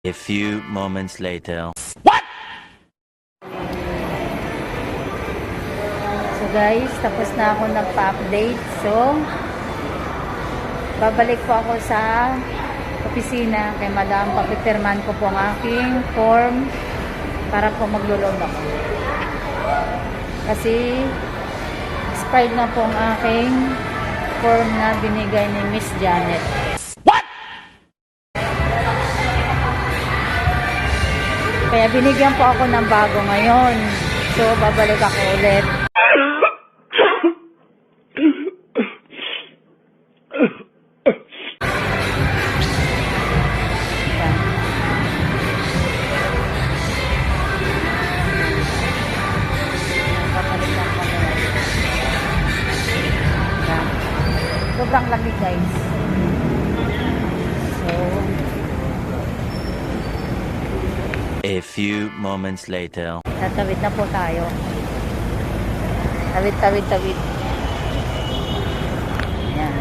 A few moments later. So guys, tapos na ako nagpa-update. So, babalik po ako sa opisina kay Madam. Papipirman ko po ang aking form para po maglo-load ako. Kasi, expired na po ang aking form na binigay ni Miss Janet. Kaya binigyan po ako ng bago ngayon. So, babalik ako ulit. Babalik ako ulit. Sobrang lamig guys. So, A few moments later. tatawid na po tayo. Tawid. Ayan.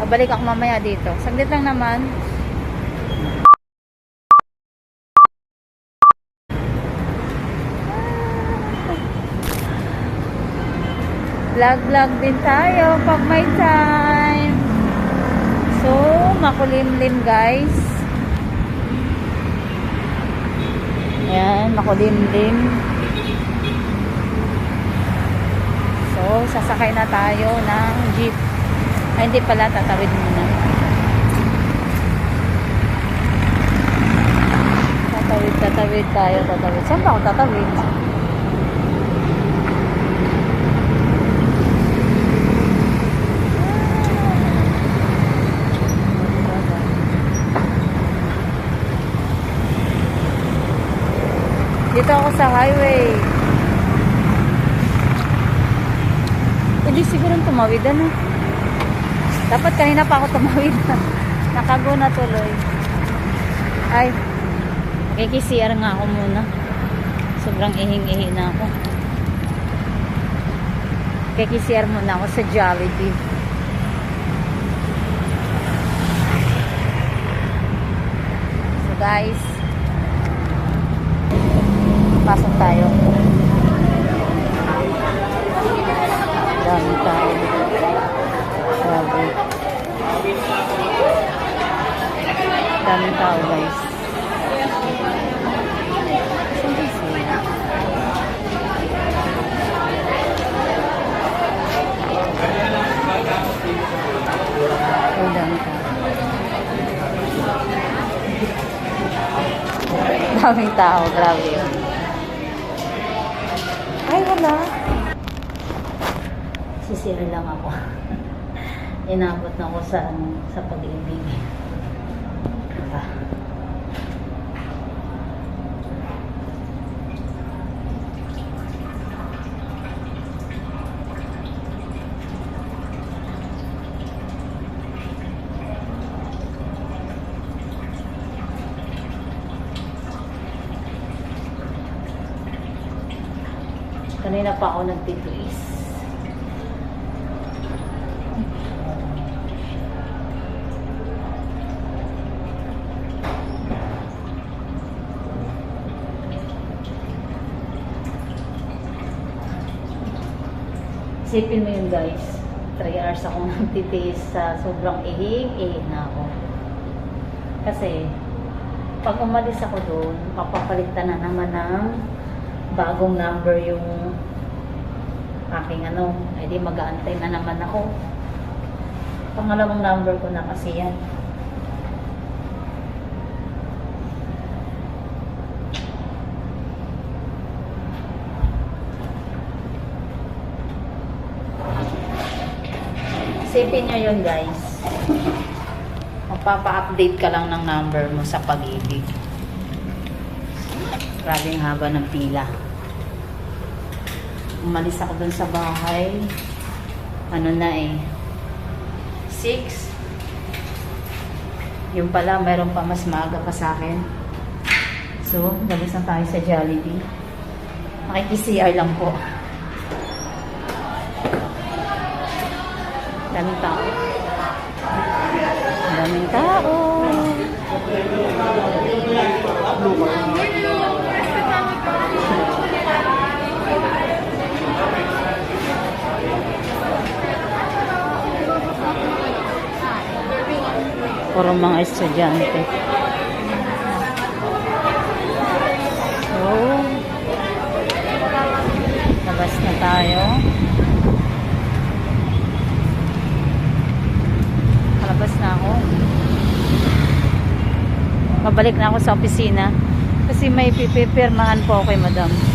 Babalik ako mamaya dito. Saglit lang naman. Vlog din tayo pag may time. So, makulimlim guys. Ayan, makulimlim. So, sasakay na tayo ng jeep. Ay, hindi pala, tatawid muna. Tatawid tayo. Saan ba ako tatawid? Dito ako sa highway. Pwede siguro tumawid na. Dapat kanina pa ako tumawid na. Nakago na tuloy. Ay, kikisiar nga ako muna. Sobrang ihing-ihi na ako. Kikisiar muna ako sa Jollibee. So guys, pasok tayo. Dami tao. Grabe. Dami tao guys. Oh, dami tao. Daming tao, grabe yun. Ay, wala. Sisira lang ako. Inabot na ako sa pag-ibig. Diba? Kanina pa ako nagtitiis. Isipin mo yun guys. 3 hours akong nagtitiis sa sobrang ihing na ako. Kasi, pag umalis ako doon, papapalitan na naman ng bagong number yung aking ay di mag-aantay na naman ako. Pangalawang number ko na kasi yan. Isipin nyo yun guys. Magpapa-update ka lang ng number mo sa pag-ibig. Grabing haba ng pila. Umalis ako dun sa bahay. 6. Yung pala, mayroon pa mas maaga pa sa akin. So, labas na tayo sa Jollibee. Makikisiar lang po. Daming tao. Daming tao. puro mga estudyante. So, labas na tayo. Labas na ako. Mabalik na ako sa opisina kasi may pipipirmahan po ako kay madam.